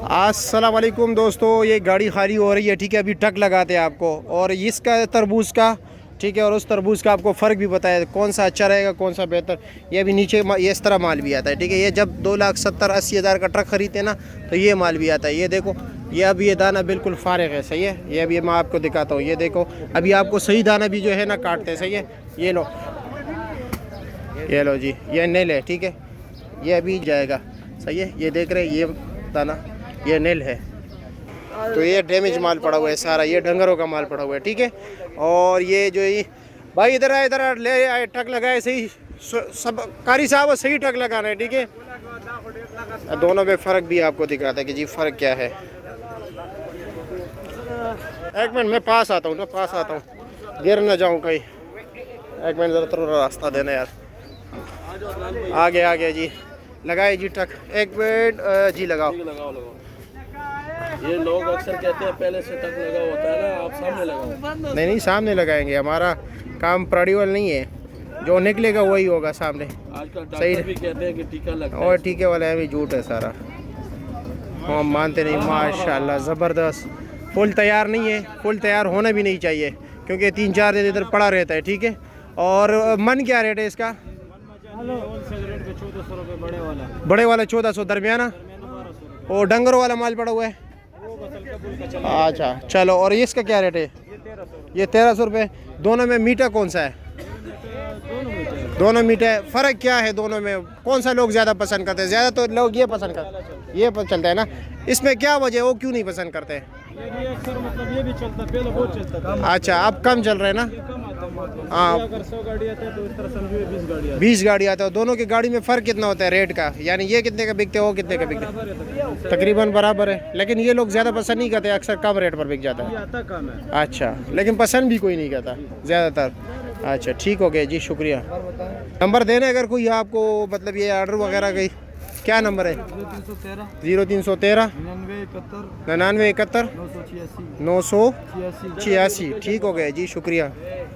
अस्सलाम वालेकुम दोस्तों, ये गाड़ी खाली हो रही है। ठीक है, अभी ट्रक लगाते हैं आपको, और इसका तरबूज का ठीक है, और उस तरबूज का आपको फ़र्क भी बताया कौन सा अच्छा रहेगा कौन सा बेहतर। ये अभी नीचे ये इस तरह माल भी आता है। ठीक है, ये जब 2,70,80,000 का ट्रक खरीदते हैं ना, तो ये माल भी आता है। ये देखो, ये अभी ये दाना बिल्कुल फारिग है। सही है, ये अभी मैं आपको दिखाता हूँ। ये देखो, अभी आपको सही दाना भी जो है ना काटते हैं। सही है, ये लो, ये लो जी, ये नेल है। ठीक है, ये अभी जाएगा। सही है, ये देख रहे हैं, ये दाना ये नेल है। तो ये डैमेज माल पड़ा हुआ है सारा, ये डंगरों का माल पड़ा हुआ है। ठीक है, और ये जो ये भाई इधर आए, इधर ले आए, ट्रक लगाए सही। सब कारी साहब सही ट्रक लगाना है। ठीक है, दोनों में फ़र्क भी आपको दिखाता है कि जी फ़र्क क्या है। एक मिनट, मैं पास आता हूँ ना, पास आता हूँ, गिर ना जाऊँ कहीं। एक मिनट, ज़रा थोड़ा रास्ता देना यार। आगे आगे जी, लगाए जी ट्रक। एक मिनट जी, लगाओ। ये लोग अक्सर कहते हैं पहले से तक लगा होता है ना, आप सामने लगाओ। नहीं, सामने लगाएंगे, हमारा काम प्रोड्यूल नहीं है, जो निकलेगा वही होगा सामने। आजकल डॉक्टर भी कहते हैं कि टीका लगता है, और टीके वाले अभी झूठ है सारा, हम मानते नहीं। माशाल्लाह ज़बरदस्त, फुल तैयार नहीं है, फुल तैयार होना भी नहीं चाहिए, क्योंकि 3-4 दिन इधर पड़ा रहता है। ठीक है, और मन क्या रेट है इसका? बड़े वाला 1400, दरमियाना और डंगरों वाला माल पड़ा हुआ है। अच्छा चलो, और इसका क्या रेट है? ये 1300 रुपये। दोनों में मीठा कौन सा है? दोनों मीठा है। फ़र्क क्या है दोनों में? कौन सा लोग ज़्यादा पसंद करते हैं? ज़्यादा तो लोग ये पसंद करते हैं, ये चलता है ना। इसमें क्या वजह है, वो क्यों नहीं पसंद करते हैं? ये भी चलता, पहले बहुत चलता था। अच्छा, अब कम चल रहे हैं ना। हाँ, अगर 100 गाड़ी आते हैं तो इस तरह समझिए 20 गाड़ी आता है। दोनों की गाड़ी में फ़र्क कितना होता है रेट का? यानी ये कितने का बिकते हैं, वो कितने का बिकते हैं? तकरीबन बराबर है, लेकिन ये लोग ज़्यादा पसंद नहीं करते, अक्सर कम रेट पर बिक जाता है। आता कम है। अच्छा, लेकिन पसंद भी कोई नहीं करता ज़्यादातर। अच्छा ठीक हो गया जी, शुक्रिया। नंबर देना अगर कोई आपको, मतलब ये ऑर्डर वगैरह गई, क्या नंबर है? 0313 99 71 986। ठीक हो गया जी, शुक्रिया।